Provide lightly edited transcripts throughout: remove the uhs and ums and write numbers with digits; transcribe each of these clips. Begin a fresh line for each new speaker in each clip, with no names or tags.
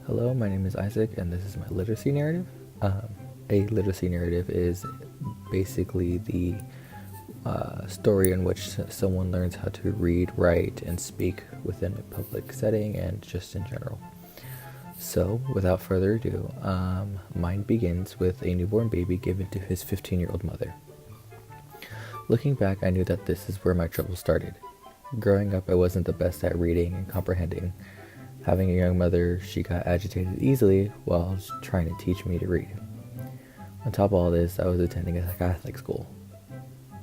Hello, my name is Isaac, and this is my literacy narrative. A literacy narrative is basically the story in which someone learns how to read, write, and speak within a public setting and just in general. So, without further ado, mine begins with a newborn baby given to his 15-year-old mother. Looking back, I knew that this is where my trouble started. Growing up, I wasn't the best at reading and comprehending. Having a young mother, she got agitated easily while trying to teach me to read. On top of all this, I was attending a Catholic school.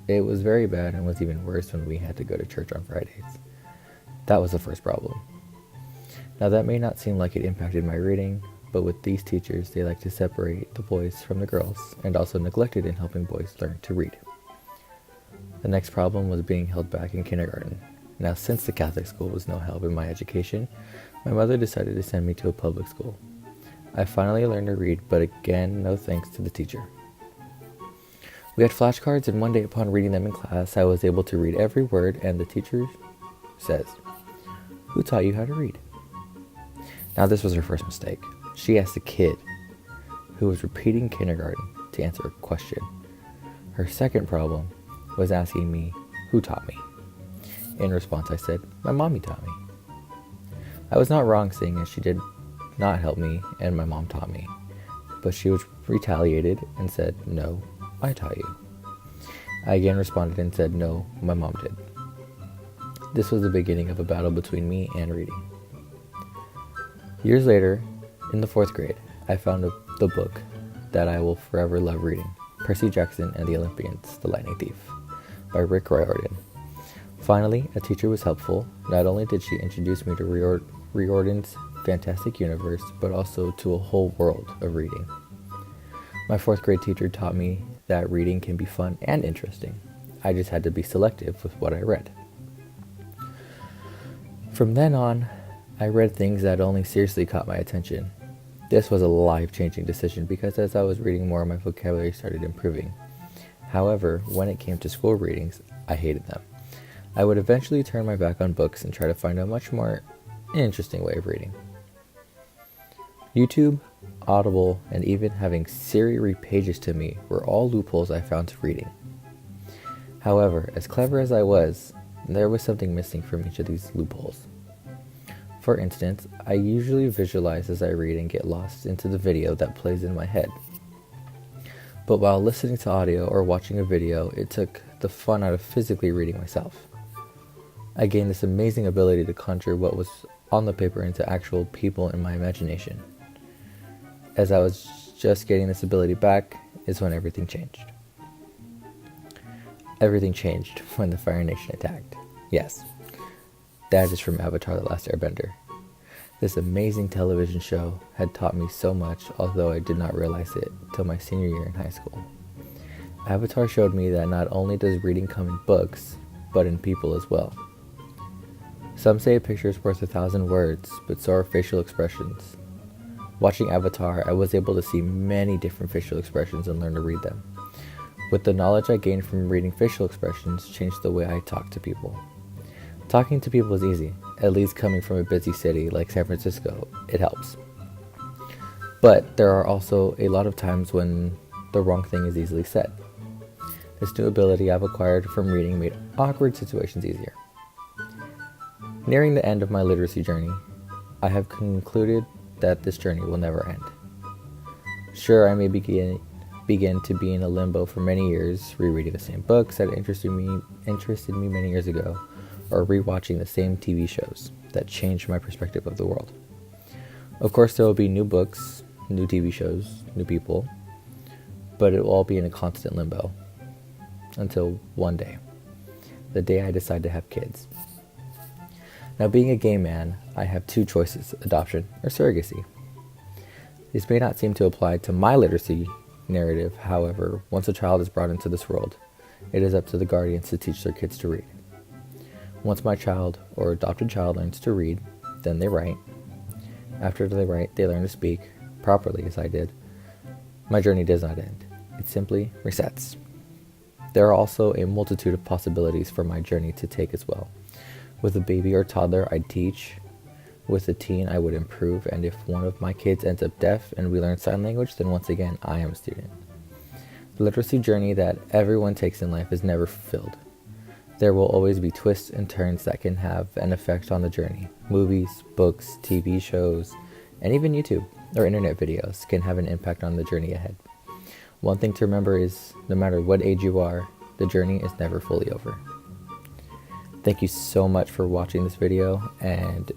It was very bad and was even worse when we had to go to church on Fridays. That was the first problem. Now that may not seem like it impacted my reading, but with these teachers, they like to separate the boys from the girls and also neglected in helping boys learn to read. The next problem was being held back in kindergarten. Now, since the Catholic school was no help in my education, my mother decided to send me to a public school. I finally learned to read, but again, no thanks to the teacher. We had flashcards, and one day upon reading them in class, I was able to read every word, and the teacher says, "Who taught you how to read?" Now, this was her first mistake. She asked a kid who was repeating kindergarten to answer a question. Her second problem was asking me, "Who taught me?" In response, I said, "My mommy taught me." I was not wrong seeing as she did not help me and my mom taught me, but she was retaliated and said, "No, I taught you." I again responded and said, "No, my mom did." This was the beginning of a battle between me and reading. Years later, in the 4th grade, I found the book that I will forever love reading, Percy Jackson and the Olympians, The Lightning Thief, by Riordan. Finally, a teacher was helpful. Not only did she introduce me to Riordan's fantastic universe, but also to a whole world of reading. My 4th grade teacher taught me that reading can be fun and interesting. I just had to be selective with what I read. From then on, I read things that only seriously caught my attention. This was a life-changing decision because as I was reading more, my vocabulary started improving. However, when it came to school readings, I hated them. I would eventually turn my back on books and try to find a much more interesting way of reading. YouTube, Audible, and even having Siri read pages to me were all loopholes I found to reading. However, as clever as I was, there was something missing from each of these loopholes. For instance, I usually visualize as I read and get lost into the video that plays in my head. But while listening to audio or watching a video, it took the fun out of physically reading myself. I gained this amazing ability to conjure what was on the paper into actual people in my imagination. As I was just getting this ability back is when everything changed. Everything changed when the Fire Nation attacked. Yes, that is from Avatar: The Last Airbender. This amazing television show had taught me so much, although I did not realize it till my senior year in high school. Avatar showed me that not only does reading come in books, but in people as well. Some say a picture is worth 1,000 words, but so are facial expressions. Watching Avatar, I was able to see many different facial expressions and learn to read them. With the knowledge I gained from reading facial expressions changed the way I talk to people. Talking to people is easy, at least coming from a busy city like San Francisco, it helps. But there are also a lot of times when the wrong thing is easily said. This new ability I've acquired from reading made awkward situations easier. Nearing the end of my literacy journey, I have concluded that this journey will never end. Sure, I may begin to be in a limbo for many years, rereading the same books that interested me many years ago, or rewatching the same TV shows that changed my perspective of the world. Of course, there will be new books, new TV shows, new people, but it will all be in a constant limbo until one day, the day I decide to have kids. Now, being a gay man, I have two choices: adoption or surrogacy. These may not seem to apply to my literacy narrative. However, once a child is brought into this world, it is up to the guardians to teach their kids to read. Once my child or adopted child learns to read, then they write. After they write, they learn to speak properly, as I did. My journey does not end. It simply resets. There are also a multitude of possibilities for my journey to take as well. With a baby or toddler, I'd teach. was a teen, I would improve, and if one of my kids ends up deaf and we learn sign language, then once again, I am a student. The literacy journey that everyone takes in life is never fulfilled. There will always be twists and turns that can have an effect on the journey. Movies, books, TV shows, and even YouTube or internet videos can have an impact on the journey ahead. One thing to remember is, no matter what age you are, the journey is never fully over. Thank you so much for watching this video and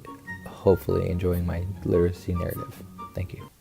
hopefully enjoying my literacy narrative. Thank you.